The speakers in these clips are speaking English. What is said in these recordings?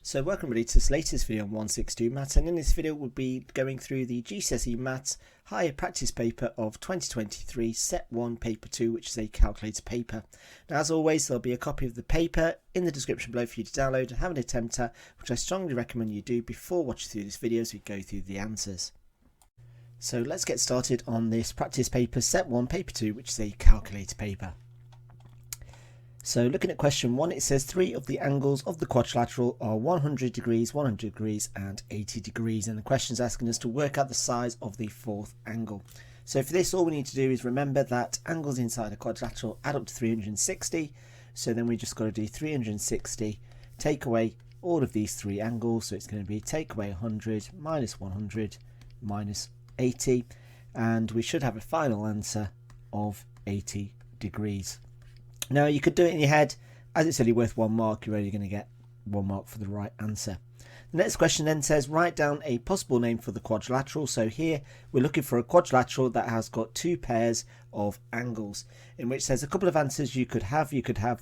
So welcome everybody to this latest video on 162 Maths, and in this video we'll be going through the GCSE Maths Higher Practice Paper of 2023 Set 1 Paper 2, which is a calculator paper. Now as always there'll be a copy of the paper in the description below for you to download and have an attempt at, which I strongly recommend you do before watching through this video as we go through the answers. So let's get started on this practice paper Set 1 Paper 2, which is a calculator paper. So looking at question 1, it says 3 of the angles of the quadrilateral are 100 degrees, 100 degrees and 80 degrees, and the question is asking us to work out the size of the fourth angle. So for this all we need to do is remember that angles inside a quadrilateral add up to 360, so then we just got to do 360, take away all of these three angles, so it's going to be take away 100 minus 100 minus 80, and we should have a final answer of 80 degrees. Now you could do it in your head, as it's only worth 1 mark, you're only going to get 1 mark for the right answer. The next question then says write down a possible name for the quadrilateral. So here we're looking for a quadrilateral that has got 2 pairs of angles, in which there's a couple of answers you could have. You could have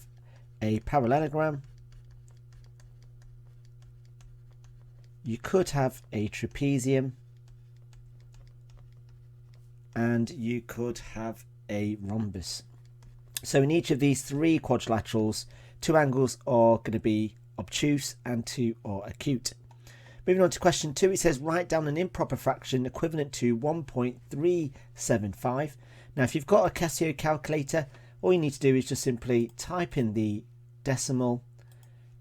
a parallelogram, you could have a trapezium, and you could have a rhombus. So in each of these 3 quadrilaterals, 2 angles are going to be obtuse and 2 are acute. Moving on to question 2, it says write down an improper fraction equivalent to 1.375. Now if you've got a Casio calculator, all you need to do is just simply type in the decimal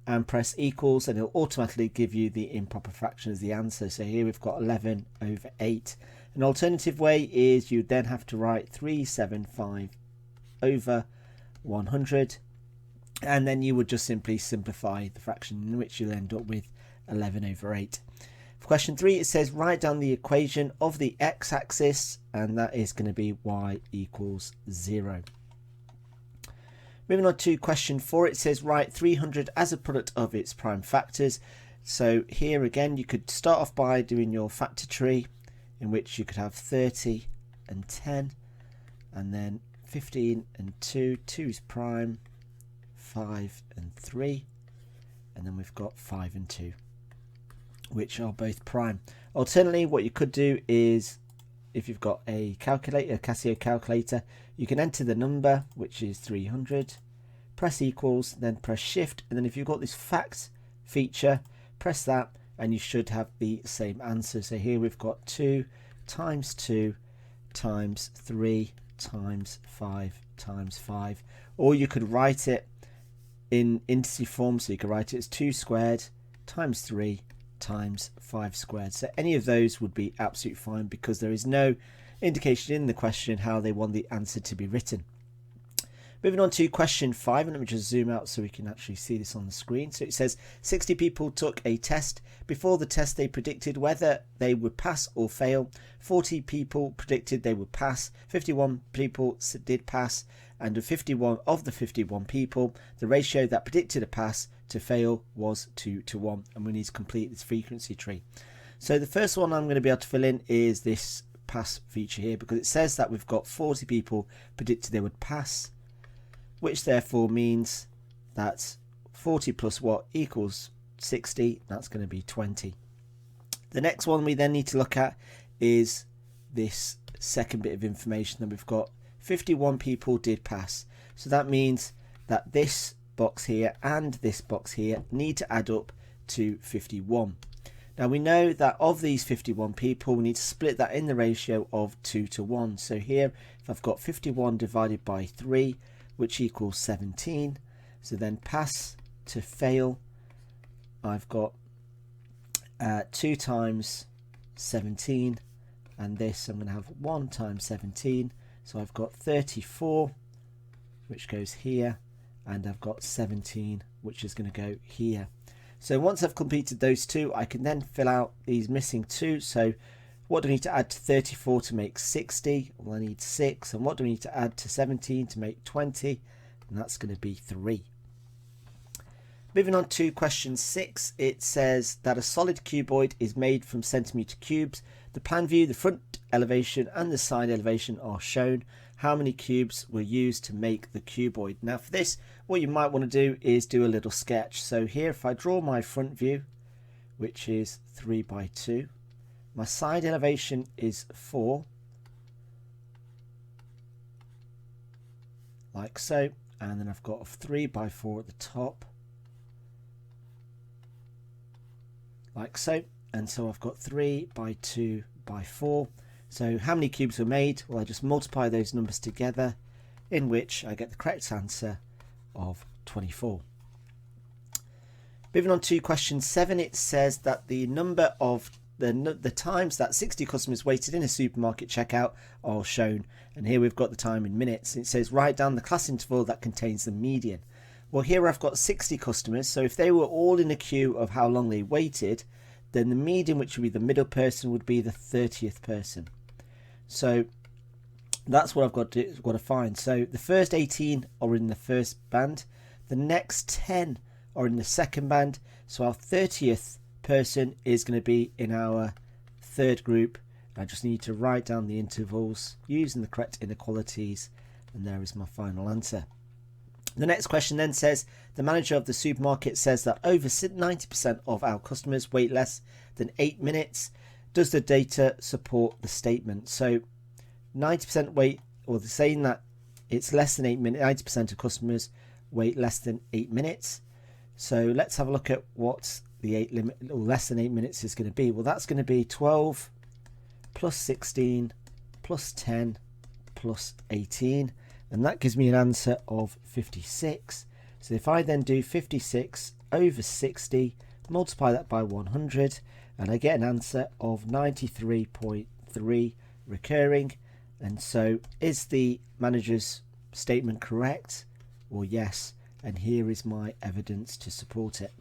and press equals, and it'll automatically give you the improper fraction as the answer. So here we've got 11 over 8. An alternative way is you'd then have to write 375 over 100, and then you would just simply simplify the fraction, in which you'll end up with 11 over 8. For question 3 it says write down the equation of the x-axis, and that is going to be y equals 0. Moving on to question 4, it says write 300 as a product of its prime factors. So here again you could start off by doing your factor tree, in which you could have 30 and 10, and then 15 and 2, 2 is prime, 5 and 3, and then we've got 5 and 2, which are both prime. Alternatively, what you could do is, if you've got a calculator, a Casio calculator, you can enter the number, which is 300, press equals, then press shift, and then if you've got this fact feature, press that, and you should have the same answer. So here we've got 2 times 2 times 3 times 5 times 5, or you could write it in indice form, so you could write it as 2 squared times 3 times 5 squared. So any of those would be absolutely fine, because there is no indication in the question how they want the answer to be written. Moving on to question 5, and let me just zoom out so we can actually see this on the screen. So it says 60 people took a test. Before the test they predicted whether they would pass or fail. 40 people predicted they would pass. 51 people did pass, and of 51 of the 51 people, the ratio that predicted a pass to fail was 2 to 1, and we need to complete this frequency tree. So the first one I'm going to be able to fill in is this pass feature here, because it says that we've got 40 people predicted they would pass, which therefore means that 40 plus what equals 60, that's going to be 20. The next one we then need to look at is this second bit of information that we've got. 51 people did pass, so that means that this box here and this box here need to add up to 51. Now we know that of these 51 people, we need to split that in the ratio of 2 to 1. So here, if I've got 51 divided by 3, which equals 17, so then pass to fail, I've got 2 times 17, and this I'm going to have 1 times 17, so I've got 34, which goes here, and I've got 17, which is going to go here. So once I've completed those two, I can then fill out these missing 2. So what do I need to add to 34 to make 60? Well, I need 6. And what do I need to add to 17 to make 20? And that's going to be 3. Moving on to question 6, it says that a solid cuboid is made from centimetre cubes. The plan view, the front elevation and the side elevation are shown. how many cubes were used to make the cuboid. Now for this, what you might want to do is do a little sketch. So here, if I draw my front view, which is 3 by 2, my side elevation is 4, like so, and then I've got a 3 by 4 at the top, like so, and so I've got 3 by 2 by 4. So how many cubes were made? Well, I just multiply those numbers together, in which I get the correct answer of 24. Moving on to question 7, it says that the number of the times that 60 customers waited in a supermarket checkout are shown, and here we've got the time in minutes. It says write down the class interval that contains the median. Well, here I've got 60 customers, so if they were all in a queue of how long they waited, then the median, which would be the middle person, would be the 30th person. So that's what I've got to find. So the first 18 are in the first band, the next 10 are in the second band, so our 30th person is going to be in our third group. I just need to write down the intervals using the correct inequalities, and there is my final answer. The next question then says the manager of the supermarket says that over 90% of our customers wait less than 8 minutes. Does the data support the statement? So 90% wait, or they're saying that it's less than 8 minutes, 90% of customers wait less than 8 minutes. So let's have a look at what the less than 8 minutes is going to be. Well, that's going to be 12 plus 16 plus 10 plus 18, and that gives me an answer of 56. So if I then do 56 over 60, multiply that by 100, and I get an answer of 93.3 recurring. And so is the manager's statement correct? Well, yes, and here is my evidence to support it.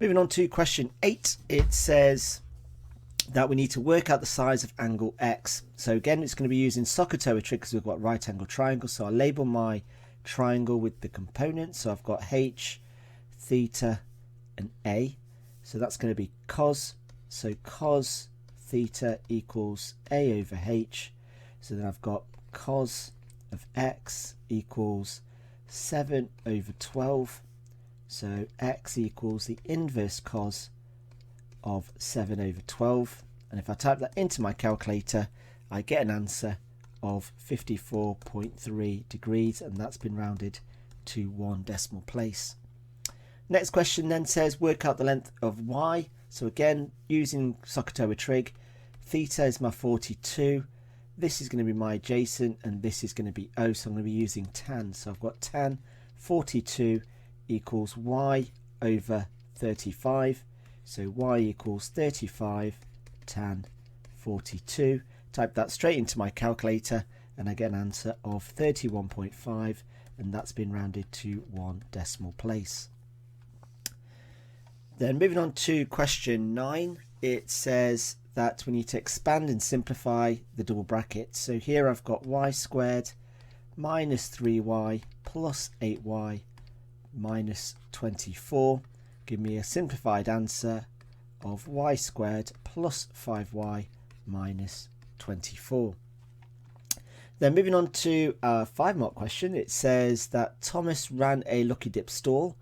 Moving on to question 8, it says that we need to work out the size of angle X. So again, it's going to be using SOHCAHTOA trig because we've got right angle triangle. So I'll label my triangle with the components. So I've got H, theta, and A. So that's going to be cos. So cos theta equals A over H. So then I've got cos of X equals 7 over 12. So X equals the inverse cos of 7 over 12. And if I type that into my calculator, I get an answer of 54.3 degrees, and that's been rounded to 1 decimal place. Next question then says work out the length of Y. So again, using SOHCAHTOA trig, theta is my 42. This is going to be my adjacent, and this is going to be O. So I'm going to be using tan. So I've got tan 42 equals Y over 35. So Y equals 35 tan 42. Type that straight into my calculator, and I get an answer of 31.5, and that's been rounded to 1 decimal place. Then moving on to question 9, it says that we need to expand and simplify the double bracket. So here I've got y squared minus 3y plus 8y minus 24. Give me a simplified answer of y squared plus 5y minus 24. Then moving on to a 5-mark question, it says that Thomas ran a lucky dip stall.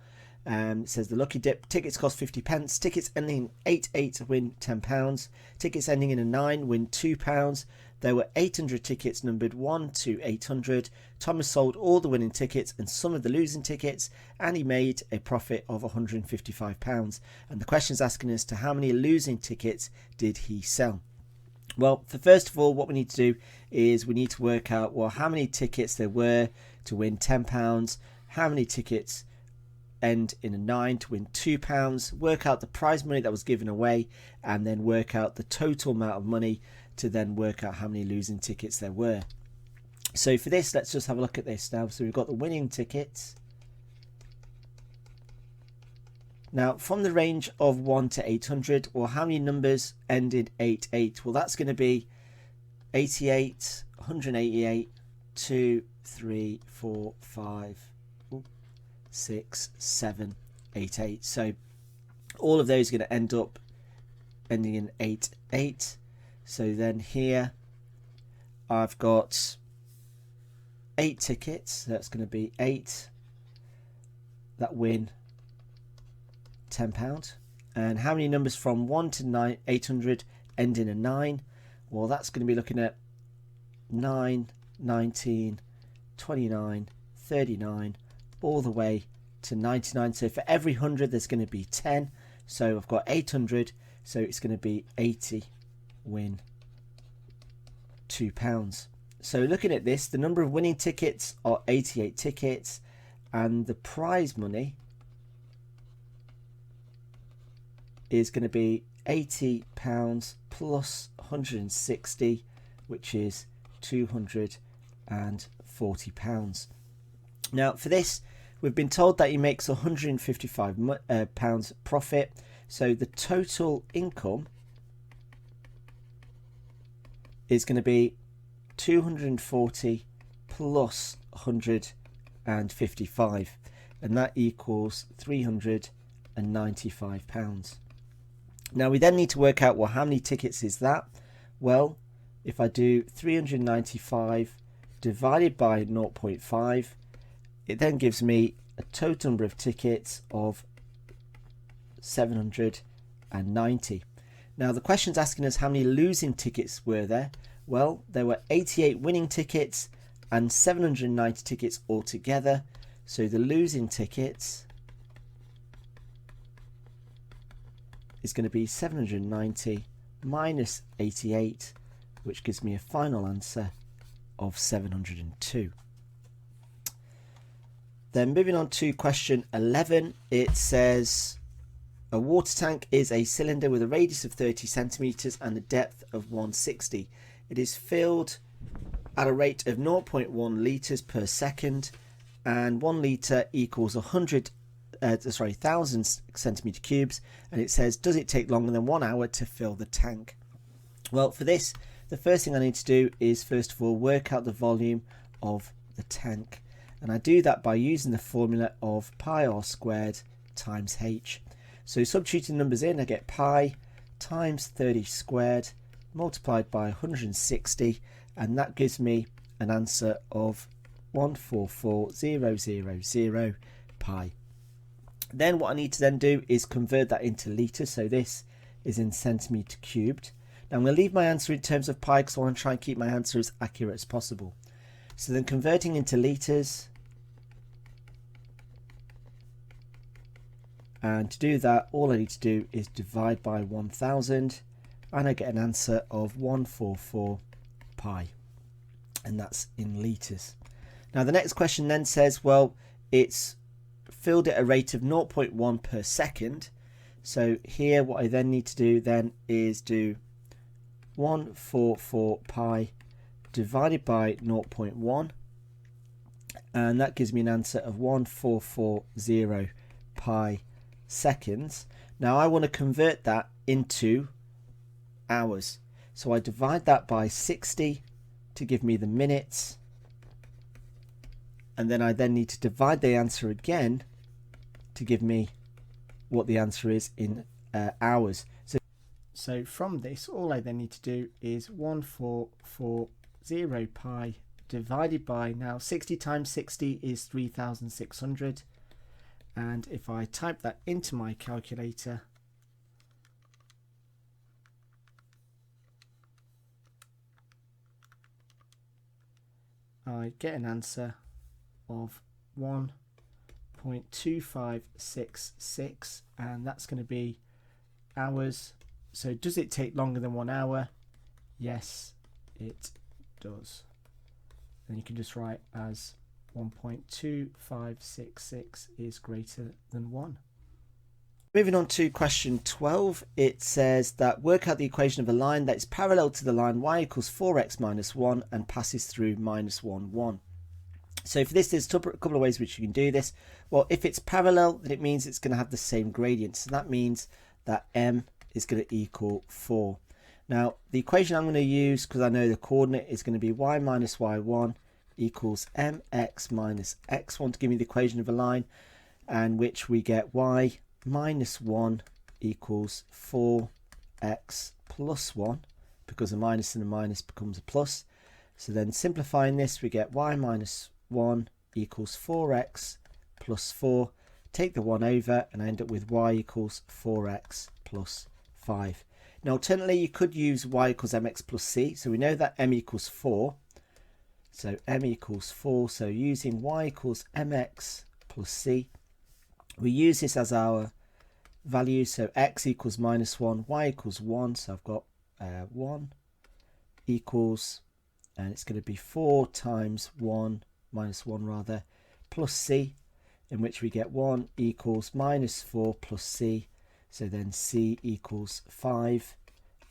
It says the lucky dip tickets cost 50 pence. Tickets ending in 88 win £10. Tickets ending in a 9 win £2. There were 800 tickets numbered 1 to 800. Thomas sold all the winning tickets and some of the losing tickets, and he made a profit of £155. And the question is asking us to how many losing tickets did he sell? Well, first of all, what we need to do is we need to work out, well, how many tickets there were to win £10, how many tickets end in a 9 to win £2, work out the prize money that was given away, and then work out the total amount of money to then work out how many losing tickets there were. So for this, let's just have a look at this now. So we've got the winning tickets. Now, from the range of 1 to 800, well, how many numbers ended 88? Well, that's going to be 88, 188, 2, 3, 4, 5, 6, 7, 8, 8. So all of those are going to end up ending in 8, 8. So then here I've got 8 tickets, so that's going to be 8 that win £10. And how many numbers from 1 to 800 end in a 9? Well, that's going to be looking at 9, 19, 29, 39, all the way to 99. So for every 100 there's going to be 10. So I've got 800, so it's going to be 80 win £2. So looking at this, the number of winning tickets are 88 tickets, and the prize money is going to be £80 plus 160, which is £240. Now for this, we've been told that he makes £155 profit, so the total income is going to be 240 plus 155, and that equals £395. Now we then need to work out, well, how many tickets is that? Well, if I do 395 divided by 0.5, it then gives me a total number of tickets of 790. Now the question's asking us how many losing tickets were there. Well, there were 88 winning tickets and 790 tickets altogether. So the losing tickets is going to be 790 minus 88, which gives me a final answer of 702. Then moving on to question 11, it says a water tank is a cylinder with a radius of 30 centimeters and a depth of 160. It is filled at a rate of 0.1 litres per second, and 1 litre equals 1,000 centimetre cubes, and it says, does it take longer than 1 hour to fill the tank? Well, for this, the first thing I need to do is first of all work out the volume of the tank, and I do that by using the formula of pi r squared times h. So substituting numbers in, I get pi times 30 squared multiplied by 160, and that gives me an answer of 144,000 pi. Then what I need to then do is convert that into litres, so this is in centimetre cubed. Now I'm going to leave my answer in terms of pi because I want to try and keep my answer as accurate as possible. So then converting into litres, and to do that all I need to do is divide by 1000, and I get an answer of 144 pi, and that's in litres. Now the next question then says, well, it's filled at a rate of 0.1 per second. So here what I then need to do then is do 144 pi divided by 0.1, and that gives me an answer of 1440 pi seconds. Now I want to convert that into hours, so I divide that by 60 to give me the minutes, and then I then need to divide the answer again to give me what the answer is in hours. So from this, all I then need to do is 1440 pi divided by, now 60 times 60 is 3,600, and if I type that into my calculator, I get an answer of 1.2566, and that's going to be hours. So does it take longer than 1 hour? Yes, it does. Then you can just write as 1.2566 is greater than 1. Moving on to question 12, it says that work out the equation of a line that is parallel to the line y equals 4x minus 1 and passes through minus 1, 1. So for this, there's a couple of ways which you can do this. Well, if it's parallel, then it means it's going to have the same gradient. So that means that m is going to equal 4. Now, the equation I'm going to use, because I know the coordinate, is going to be y minus y1 equals mx minus x1 to give me the equation of a line, and which we get y minus 1 equals 4x plus 1, because a minus and a minus becomes a plus. So then simplifying this, we get y minus 1 equals 4x plus 4. Take the 1 over and I end up with y equals 4x plus 5. Now alternately you could use y equals mx plus c. So we know that m equals 4. So m equals 4. So using y equals mx plus c, we use this as our value. So x equals minus 1, y equals 1. So I've got 1 equals, and it's going to be 4 times 1, minus 1 rather, plus c, in which we get 1 equals minus 4 plus c. So then c equals 5.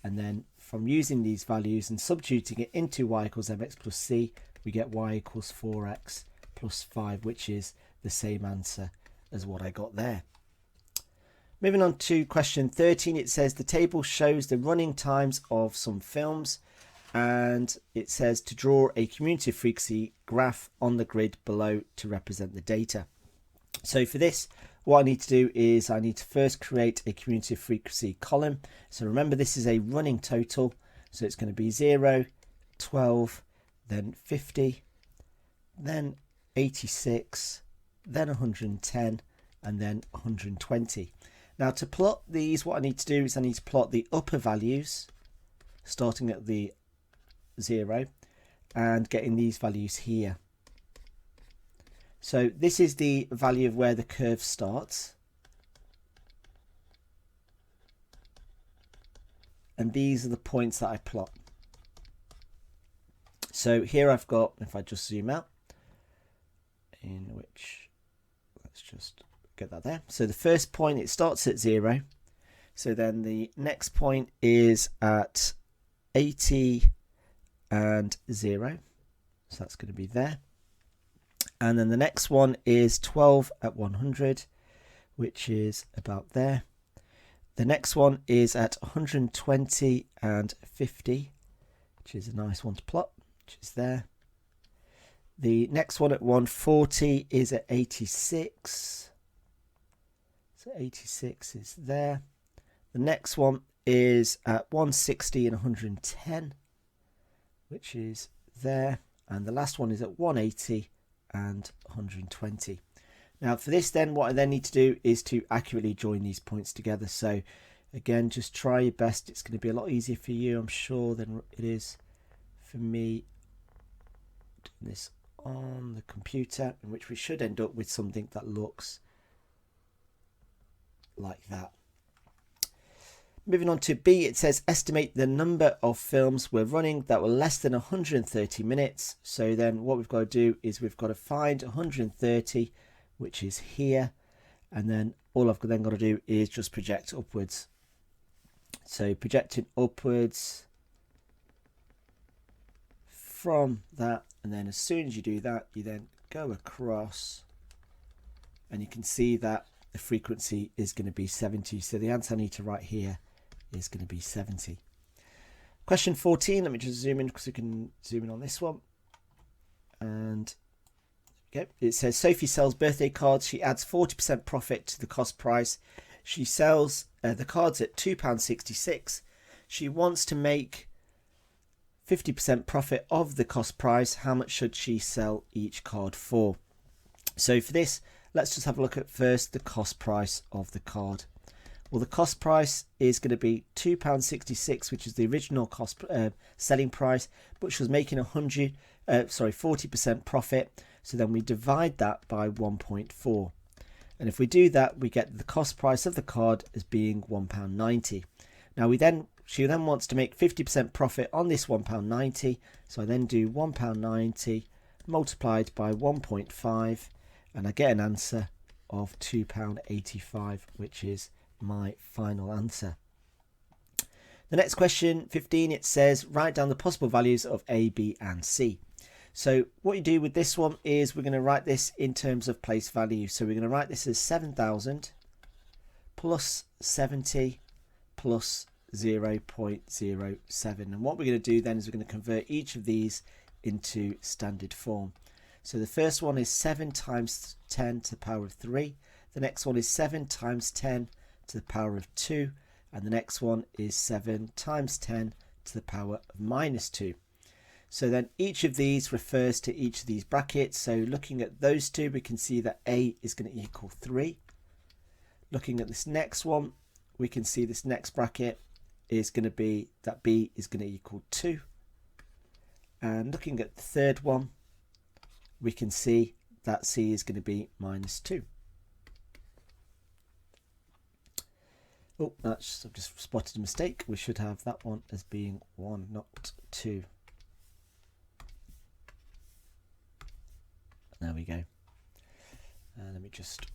And then from using these values and substituting it into y equals mx plus c, we get y equals 4x plus 5, which is the same answer as what I got there. Moving on to question 13, it says the table shows the running times of some films, and it says to draw a cumulative frequency graph on the grid below to represent the data. So for this, what I need to do is I need to first create a cumulative frequency column. So remember, this is a running total, so it's going to be 0, 12, then 50, then 86, then 110, and then 120. Now to plot these, what I need to do is I need to plot the upper values starting at the 0 and getting these values here. So this is the value of where the curve starts, and these are the points that I plot. So here I've got, if I just zoom out, in which, let's just get that there. So the first point, it starts at 0. So then the next point is at 80 and 0. So that's going to be there. And then the next one is 12 at 100, which is about there. The next one is at 120 and 50, which is a nice one to plot, which is there. The next one at 140 is at 86. So 86 is there. The next one is at 160 and 110, which is there. And the last one is at 180 and 120. Now for this then, what I then need to do is to accurately join these points together. So again, just try your best. It's going to be a lot easier for you, I'm sure, than it is for me doing this on the computer, in which we should end up with something that looks like that. Moving on to B, it says estimate the number of films we're running that were less than 130 minutes. So then what we've got to do is we've got to find 130, which is here, and then all I've then got to do is just project upwards. So projecting upwards from that, and then as soon as you do that, you then go across, and you can see that the frequency is going to be 70. So the answer I need to write here is going to be 70. Question 14, let me just zoom in because we can zoom in on this one. And okay, it says Sophie sells birthday cards. She adds 40% profit to the cost price. She sells the cards at £2.66. She wants to make 50% profit of the cost price. How much should she sell each card for? So for this, let's just have a look at first the cost price of the card. Well, the cost price is going to be £2.66, which is the original cost selling price, but she was making 40% profit. So then we divide that by 1.4. And if we do that, we get the cost price of the card as being £1.90. Now she then wants to make 50% profit on this £1.90. So I then do £1.90 multiplied by 1.5, and I get an answer of £2.85, which is my final answer. The next question, 15, it says write down the possible values of A, B and C. So what you do with this one is we're going to write this in terms of place value. So we're going to write this as 7,000 plus 70 plus 0.07. And what we're going to do then is we're going to convert each of these into standard form. So the first one is 7 times 10 to the power of 3. The next one is 7 times 10 to the power of 2. And the next one is 7 times 10 to the power of minus 2. So then each of these refers to each of these brackets. So looking at those two, we can see that A is going to equal 3. Looking at this next one, we can see this next bracket is going to be that B is going to equal 2. And looking at the third one, we can see that C is going to be minus 2. Oh, I've just spotted a mistake. We should have that one as being 1, not 2. There we go. Let me just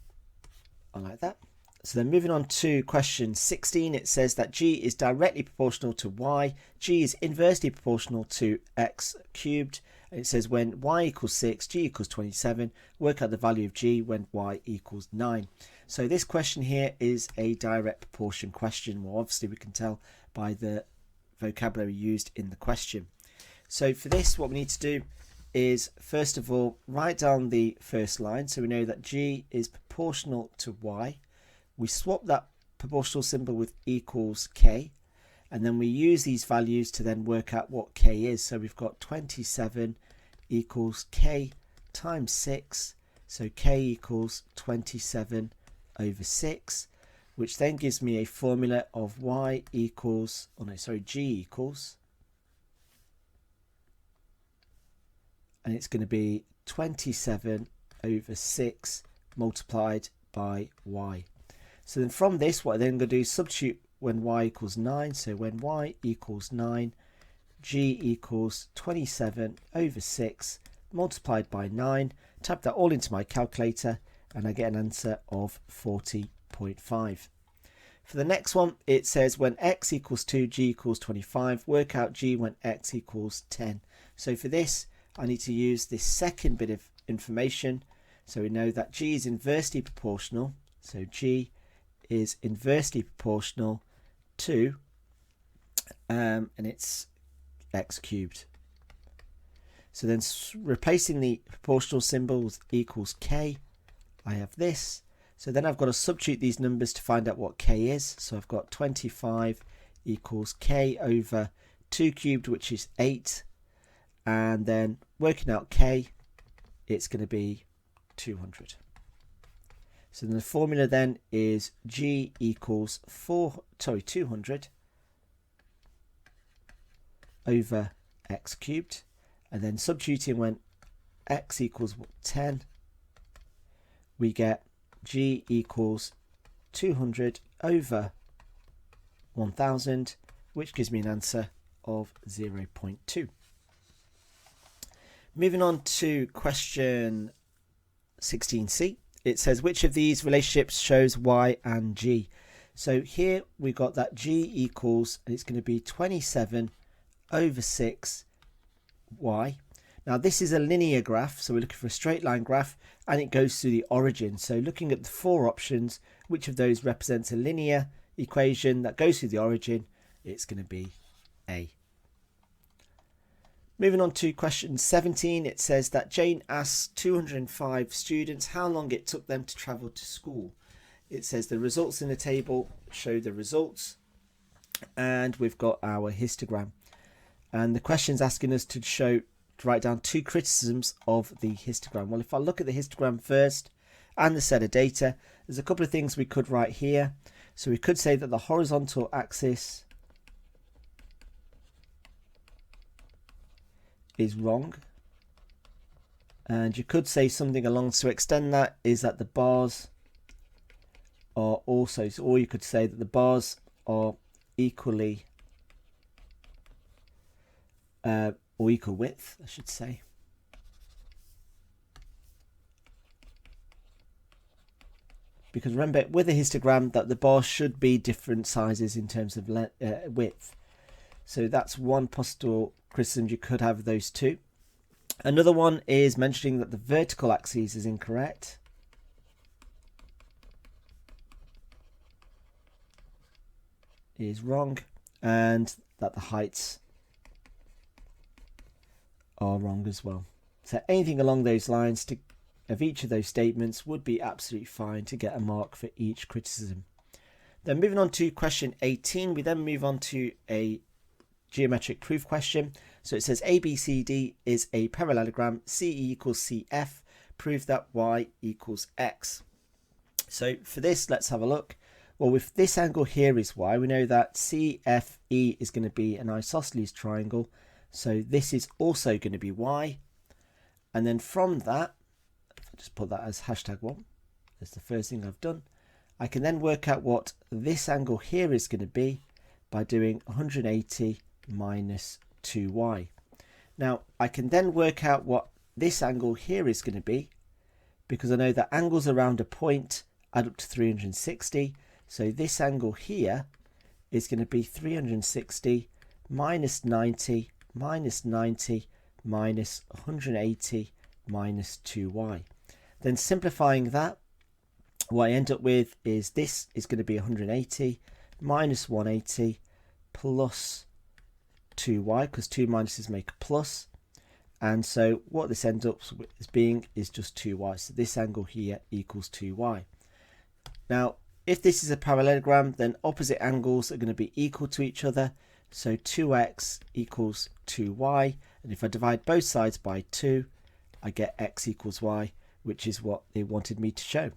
highlight that. So then moving on to question 16, it says that G is directly proportional to Y. G is inversely proportional to X cubed. And it says when Y equals 6, G equals 27. Work out the value of G when Y equals 9. So this question here is a direct proportion question. Well, obviously we can tell by the vocabulary used in the question. So for this, what we need to do is, first of all, write down the first line. So we know that G is proportional to Y. We swap that proportional symbol with equals K. And then we use these values to then work out what K is. So we've got 27 equals K times 6. So K equals 27 over 6, which then gives me a formula of G equals, and it's going to be 27 over 6 multiplied by Y. So then from this, what I'm then going to do is substitute when Y equals 9. So when Y equals 9, G equals 27 over 6 multiplied by 9. Type that all into my calculator and I get an answer of 40.5. For the next one, it says when X equals 2, G equals 25. Work out G when X equals 10. So for this, I need to use this second bit of information. So we know that G is inversely proportional. So G is inversely proportional to, and it's X cubed. So then replacing the proportional symbol with equals K, I have this. So then I've got to substitute these numbers to find out what K is. So I've got 25 equals K over 2 cubed, which is 8. And then working out K, it's going to be 200. So then the formula then is G equals 200 over X cubed. And then substituting when X equals 10, we get G equals 200 over 1000, which gives me an answer of 0.2. Moving on to question 16C, it says which of these relationships shows Y and G. So here we got that G equals, and it's going to be 27 over 6 Y. Now this is a linear graph, so we're looking for a straight line graph, and it goes through the origin. So looking at the 4 options, which of those represents a linear equation that goes through the origin? It's going to be A. Moving on to question 17, it says that Jane asked 205 students how long it took them to travel to school. It says the results in the table show the results, and we've got our histogram. And the question's asking us to write down 2 criticisms of the histogram. Well, if I look at the histogram first and the set of data, there's a couple of things we could write here. So we could say that the horizontal axis is wrong. And you could say something along to extend that is that the bars are also, or you could say that the bars are equally or equal width, I should say. Because remember, with a histogram, that the bars should be different sizes in terms of width. So that's one possible criticism you could have of those 2. Another one is mentioning that the vertical axis is incorrect. Is wrong, and that the heights are wrong as well. So anything along those lines of each of those statements would be absolutely fine to get a mark for each criticism. Then moving on to question 18, we then move on to a geometric proof question. So it says ABCD is a parallelogram, CE equals CF, prove that Y equals X. So for this, let's have a look. Well, if this angle here is Y, we know that CFE is going to be an isosceles triangle. So this is also going to be Y. And then from that, if I just put that as #1, that's the first thing I've done. I can then work out what this angle here is going to be by doing 180 minus 2y. Now, I can then work out what this angle here is going to be, because I know that angles around a point add up to 360. So this angle here is going to be 360 minus 90 minus 90 minus 180 minus 2y. Then simplifying that, what I end up with is this is going to be 180 minus 180 plus 2y, because 2 minuses make a plus. And so what this ends up as being is just 2y. So this angle here equals 2y. Now, if this is a parallelogram, then opposite angles are going to be equal to each other. So 2x equals 2y. And if I divide both sides by 2, I get x equals y, which is what they wanted me to show.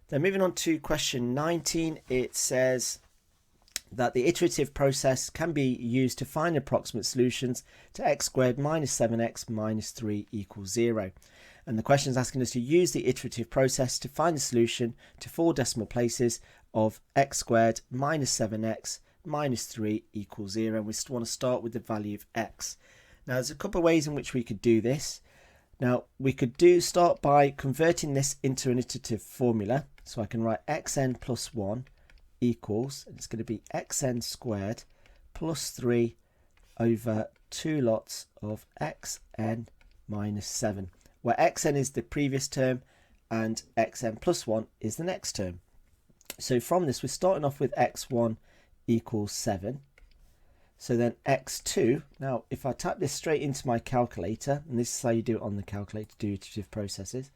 Then moving on to question 19, it says that the iterative process can be used to find approximate solutions to x squared minus 7x minus 3 equals 0. And the question is asking us to use the iterative process to find the solution to 4 decimal places of x squared minus 7x minus 3 equals 0. And we want to start with the value of x. Now, there's a couple of ways in which we could do this. Now, we could start by converting this into an iterative formula. So I can write xn plus 1 equals, and it's going to be xn squared plus 3 over 2 lots of xn minus 7, where xn is the previous term and xn plus 1 is the next term. So from this, we're starting off with x1 equals 7. So then x2, now if I type this straight into my calculator, and this is how you do it on the calculator to do iterative processes,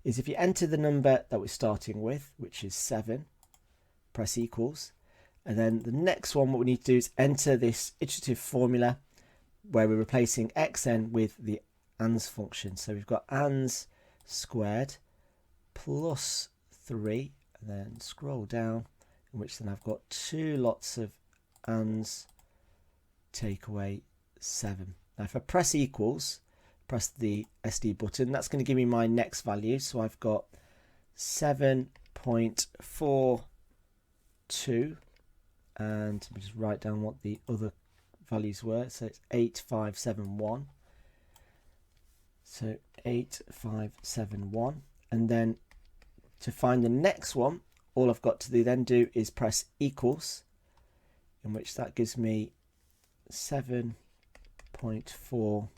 is if you enter the number that we're starting with, which is 7, press equals, and then the next one, what we need to do is enter this iterative formula where we're replacing xn with the ans function. So we've got ans squared plus 3, and then scroll down, in which then I've got 2 lots of ans take away 7. Now if I press equals, press the SD button, that's going to give me my next value. So I've got 7.42, and let me just write down what the other values were. So it's 8571. So 8571, and then to find the next one, all I've got to then do is press equals, in which that gives me 7.4,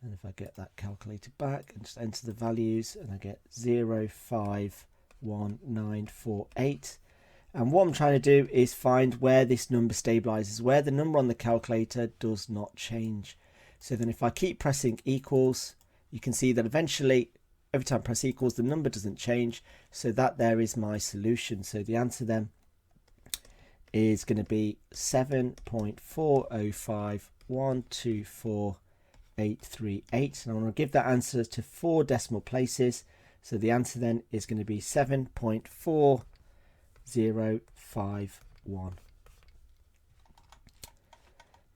and if I get that calculated back and just enter the values, and I get 0.51948. And what I'm trying to do is find where this number stabilizes, where the number on the calculator does not change. So then if I keep pressing equals, you can see that eventually every time I press equals, the number doesn't change. So that there is my solution. So the answer then is going to be 7.405124838, and I want to give that answer to 4 decimal places. So the answer then is going to be 7.4051.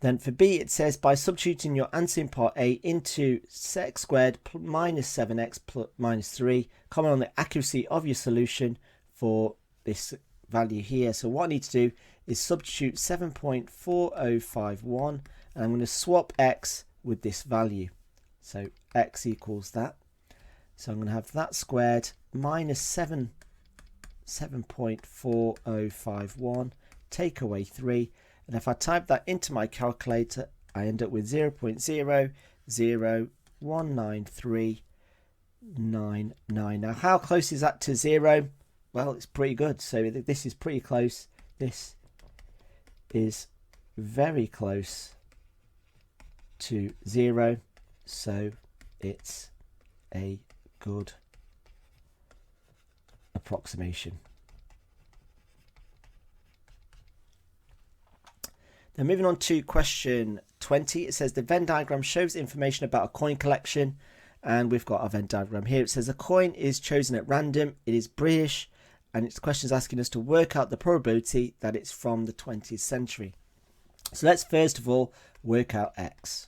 Then for B, it says by substituting your answer in part A into x squared minus 7x minus 3, comment on the accuracy of your solution for this value here. So what I need to do is substitute 7.4051, and I'm going to swap x with this value. So x equals that. So I'm going to have that squared minus 7.4051, take away 3. And if I type that into my calculator, I end up with 0.0019399. Now, how close is that to 0? Well, it's pretty good. So this is pretty close. This is very close to 0. So it's a good approximation. Then moving on to question 20, it says the Venn diagram shows information about a coin collection, and we've got our Venn diagram here. It says a coin is chosen at random, it is British, and its question is asking us to work out the probability that it's from the 20th century. So let's first of all work out X.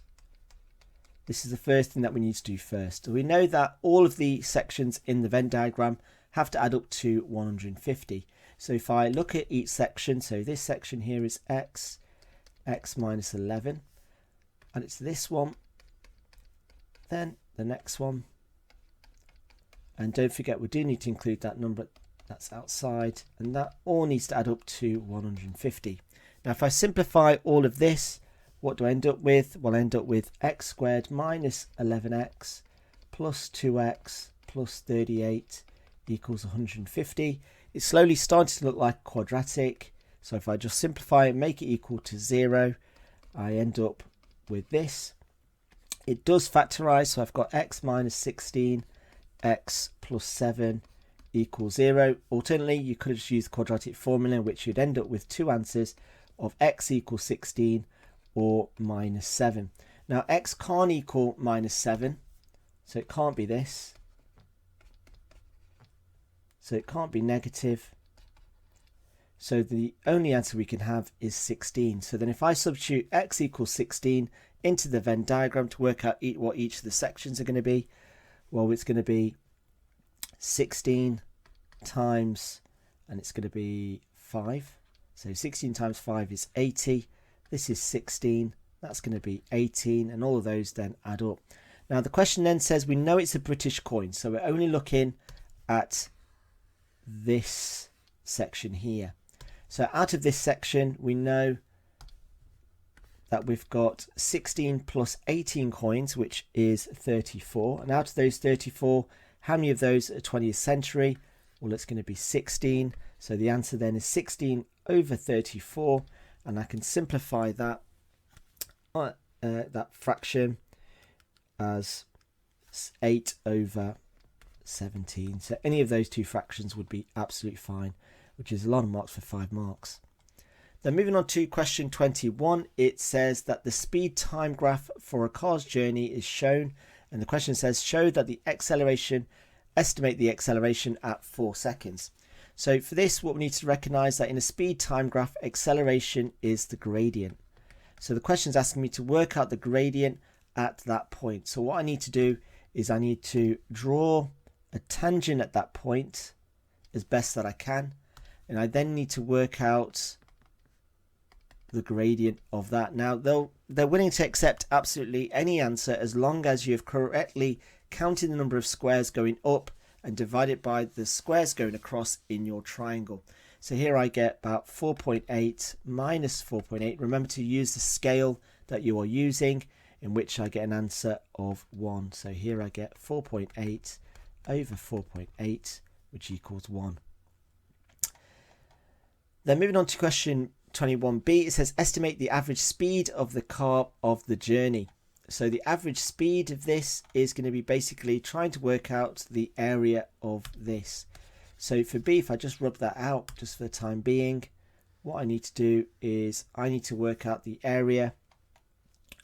This is the first thing that we need to do first. We know that all of the sections in the Venn diagram have to add up to 150. So if I look at each section, so this section here is X minus 11, and it's this one, then the next one, and don't forget we do need to include that number that's outside, and that all needs to add up to 150. Now if I simplify all of this, what do I end up with? Well, I end up with x squared minus 11x plus 2x plus 38 equals 150. It's slowly starting to look like quadratic, so if I just simplify and make it equal to 0, I end up with this. It does factorize, so I've got x minus 16, x plus 7 equals 0. Alternately, you could have just used the quadratic formula, which you'd end up with two answers of x equals 16 or minus 7. Now x can't equal minus 7, so it can't be this. So it can't be negative. So the only answer we can have is 16. So then if I substitute x equals 16 into the Venn diagram to work out what each of the sections are going to be, well, it's going to be 16 times, and it's going to be 5. So 16 times 5 is 80. This is 16. That's going to be 18. And all of those then add up. Now the question then says we know it's a British coin. So we're only looking at this section here. So out of this section, we know that we've got 16 plus 18 coins, which is 34. And out of those 34, how many of those are 20th century? Well, it's going to be 16. So the answer then is 16 over 34. And I can simplify that that fraction as 8 over 17. So any of those two fractions would be absolutely fine, which is a lot of marks for 5 marks. Then moving on to question 21, it says that the speed time graph for a car's journey is shown, and the question says show that the acceleration, estimate the acceleration at 4 seconds. So for this, what we need to recognize that in a speed time graph, acceleration is the gradient. So the question is asking me to work out the gradient at that point. So what I need to do is I need to draw a tangent at that point as best that I can, and I then need to work out the gradient of that. Now they're willing to accept absolutely any answer as long as you've correctly counted the number of squares going up and divide it by the squares going across in your triangle. So here I get about 4.8 minus 4.8. Remember to use the scale that you are using, in which I get an answer of 1. So here I get 4.8 over 4.8, which equals 1. Then moving on to question 21b, it says estimate the average speed of the car of the journey. So the average speed of this is going to be basically trying to work out the area of this. So for B, if I just rub that out just for the time being, what I need to do is I need to work out the area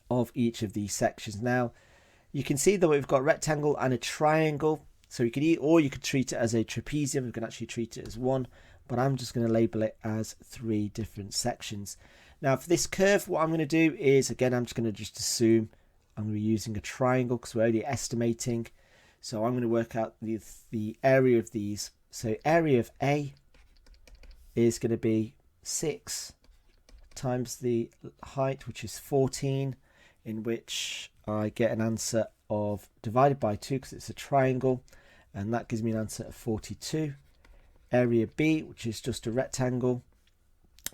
of each of these sections. Now you can see that we've got a rectangle and a triangle, so you could you could treat it as a trapezium. You can actually treat it as one, but I'm just going to label it as 3 different sections. Now for this curve, what I'm going to do is, again, I'm just going to just assume I'm going to be using a triangle because we're only estimating. So I'm going to work out the area of these. So area of A is going to be 6 times the height, which is 14, in which I get an answer of divided by 2 because it's a triangle, and that gives me an answer of 42. Area B, which is just a rectangle,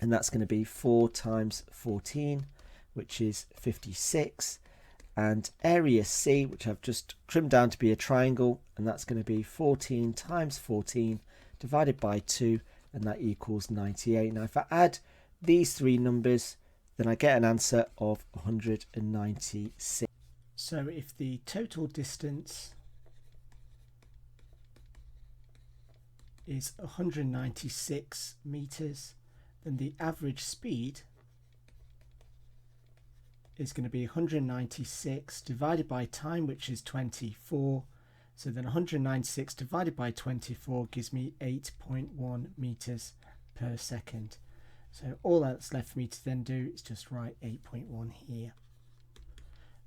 and that's going to be 4 times 14, which is 56. And area C, which I've just trimmed down to be a triangle, and that's going to be 14 times 14 divided by 2, and that equals 98. Now if I add these 3 numbers, then I get an answer of 196. So if the total distance is 196 meters, then the average speed is going to be 196 divided by time, which is 24. So then 196 divided by 24 gives me 8.1 meters per second. So all that's left for me to then do is just write 8.1 here.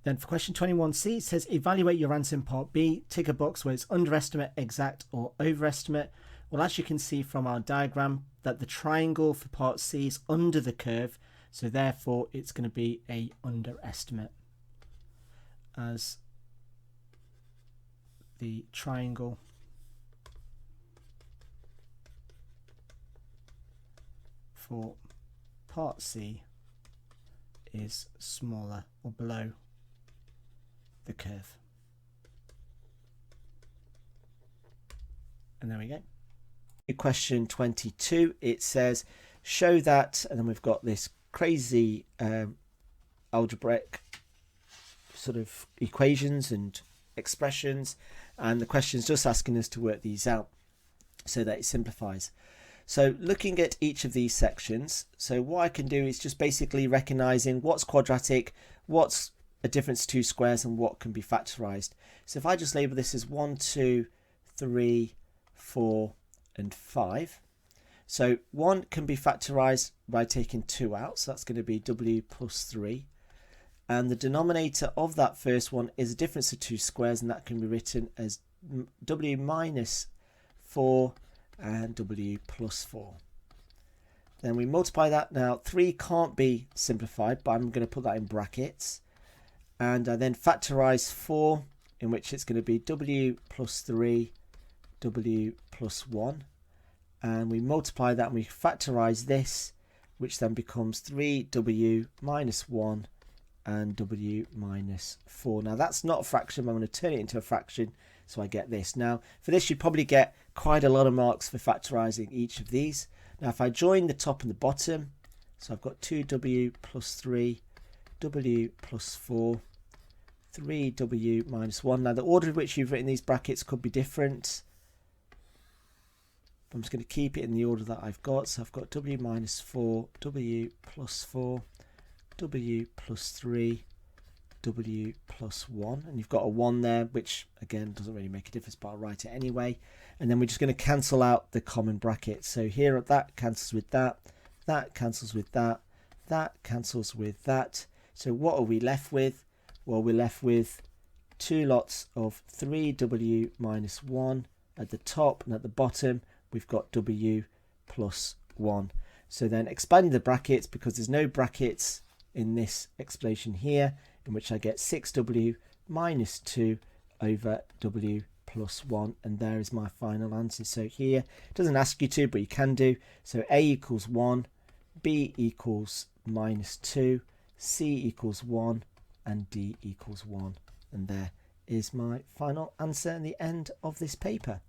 Then for question 21C, it says evaluate your answer in part B. Tick a box where it's underestimate, exact or overestimate. Well, as you can see from our diagram, that the triangle for part C is under the curve, so therefore it's going to be a underestimate, as the triangle for part C is smaller or below the curve. And there we go. Question 22, it says show that, and then we've got this crazy algebraic sort of equations and expressions, and the question is just asking us to work these out so that it simplifies. So looking at each of these sections, so what I can do is just basically recognizing what's quadratic, what's a difference to two squares, and what can be factorized. So if I just label this as 1, 2, 3, 4 and 5. So 1 can be factorized by taking 2 out, so that's going to be w plus 3. And the denominator of that first one is a difference of two squares, and that can be written as w minus 4 and w plus 4. Then we multiply that. Now 3 can't be simplified, but I'm going to put that in brackets. And I then factorize 4, in which it's going to be w plus 3, w plus 1. And we multiply that and we factorize this, which then becomes 3w minus 1 and w minus 4. Now that's not a fraction, but I'm going to turn it into a fraction, so I get this. Now for this you probably get quite a lot of marks for factorizing each of these. Now if I join the top and the bottom, so I've got 2w plus 3, w plus 4, 3w minus 1. Now the order in which you've written these brackets could be different. I'm just going to keep it in the order that I've got. So I've got w minus 4, w plus 4, w plus 3, w plus 1. And you've got a 1 there, which again doesn't really make a difference, but I'll write it anyway. And then we're just going to cancel out the common brackets. So here that cancels with that, that cancels with that, that cancels with that. So what are we left with? Well, we're left with two lots of 3w minus 1 at the top, and at the bottom we've got w plus 1. So then expanding the brackets, because there's no brackets in this explanation here, in which I get 6w minus 2 over w plus 1, and there is my final answer. So here it doesn't ask you to, but you can do. So a equals 1, b equals minus 2, c equals 1, and d equals 1. And there is my final answer and the end of this paper.